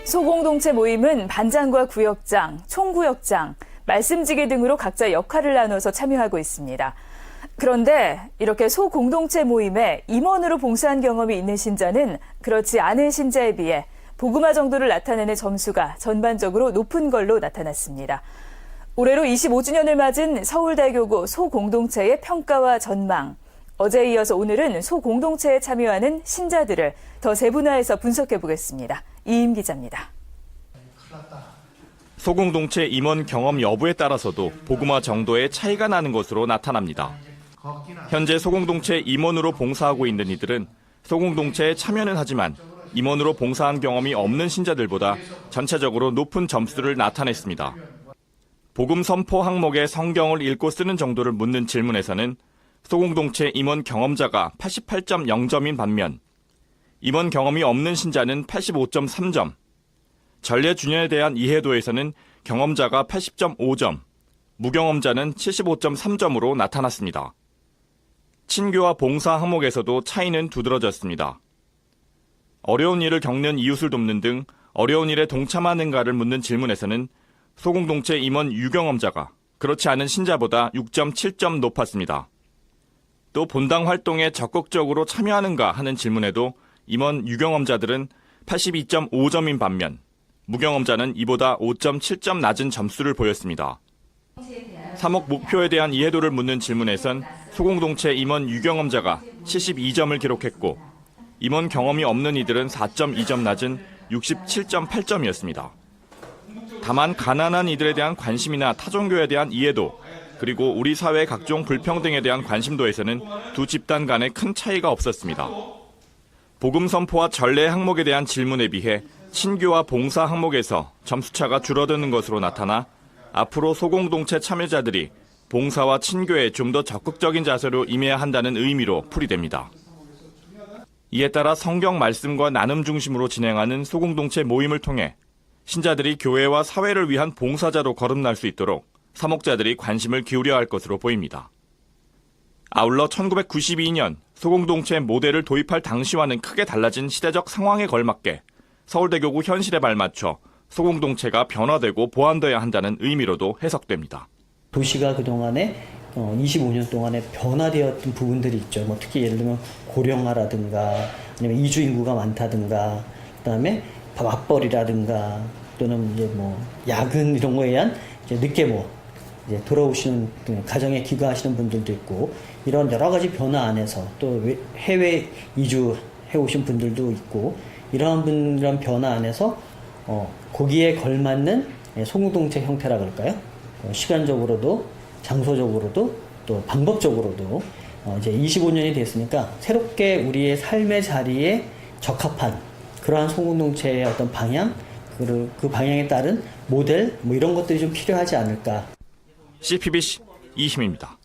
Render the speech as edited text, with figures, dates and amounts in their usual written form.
소공동체 모임은 반장과 구역장, 총구역장, 말씀지기 등으로 각자 역할을 나눠서 참여하고 있습니다. 그런데 이렇게 소공동체 모임에 임원으로 봉사한 경험이 있는 신자는 그렇지 않은 신자에 비해 복음화 정도를 나타내는 점수가 전반적으로 높은 걸로 나타났습니다. 올해로 25주년을 맞은 서울대교구 소공동체의 평가와 전망. 어제에 이어서 오늘은 소공동체에 참여하는 신자들을 더 세분화해서 분석해 보겠습니다. 이임 기자입니다. 소공동체 임원 경험 여부에 따라서도 복음화 정도의 차이가 나는 것으로 나타납니다. 현재 소공동체 임원으로 봉사하고 있는 이들은 소공동체에 참여는 하지만 임원으로 봉사한 경험이 없는 신자들보다 전체적으로 높은 점수를 나타냈습니다. 복음 선포 항목의 성경을 읽고 쓰는 정도를 묻는 질문에서는 소공동체 임원 경험자가 88.0점인 반면 임원 경험이 없는 신자는 85.3점, 전례 준연에 대한 이해도에서는 경험자가 80.5점, 무경험자는 75.3점으로 나타났습니다. 친교와 봉사 항목에서도 차이는 두드러졌습니다. 어려운 일을 겪는 이웃을 돕는 등 어려운 일에 동참하는가를 묻는 질문에서는 소공동체 임원 유경험자가 그렇지 않은 신자보다 6.7점 높았습니다. 또 본당 활동에 적극적으로 참여하는가 하는 질문에도 임원 유경험자들은 82.5점인 반면 무경험자는 이보다 5.7점 낮은 점수를 보였습니다. 사목 목표에 대한 이해도를 묻는 질문에선 소공동체 임원 유경험자가 72점을 기록했고 임원 경험이 없는 이들은 4.2점 낮은 67.8점이었습니다. 다만 가난한 이들에 대한 관심이나 타종교에 대한 이해도, 그리고 우리 사회의 각종 불평등에 대한 관심도에서는 두 집단 간에 큰 차이가 없었습니다. 복음 선포와 전례 항목에 대한 질문에 비해 친교와 봉사 항목에서 점수차가 줄어드는 것으로 나타나 앞으로 소공동체 참여자들이 봉사와 친교에 좀 더 적극적인 자세로 임해야 한다는 의미로 풀이됩니다. 이에 따라 성경 말씀과 나눔 중심으로 진행하는 소공동체 모임을 통해 신자들이 교회와 사회를 위한 봉사자로 거듭날 수 있도록 사목자들이 관심을 기울여야 할 것으로 보입니다. 아울러 1992년 소공동체 모델을 도입할 당시와는 크게 달라진 시대적 상황에 걸맞게 서울대교구 현실에 발맞춰 소공동체가 변화되고 보완돼야 한다는 의미로도 해석됩니다. 도시가 그동안에 25년 동안에 변화되었던 부분들이 있죠. 뭐 특히 예를 들면 고령화라든가 아니면 이주 인구가 많다든가 그다음에 맞벌이라든가 또는 이제 뭐 야근 이런 거에 의한 이제 늦게 이제 돌아오시는 가정에 귀가하시는 분들도 있고 이런 여러 가지 변화 안에서 또 해외 이주해 오신 분들도 있고 이런 변화 안에서 거기에 걸맞는 소공동체 형태라 그럴까요? 시간적으로도 장소적으로도 또 방법적으로도 이제 25년이 됐으니까 새롭게 우리의 삶의 자리에 적합한 그러한 소공동체의 어떤 방향, 그 방향에 따른 모델 이런 것들이 좀 필요하지 않을까. CPBC 이심입니다.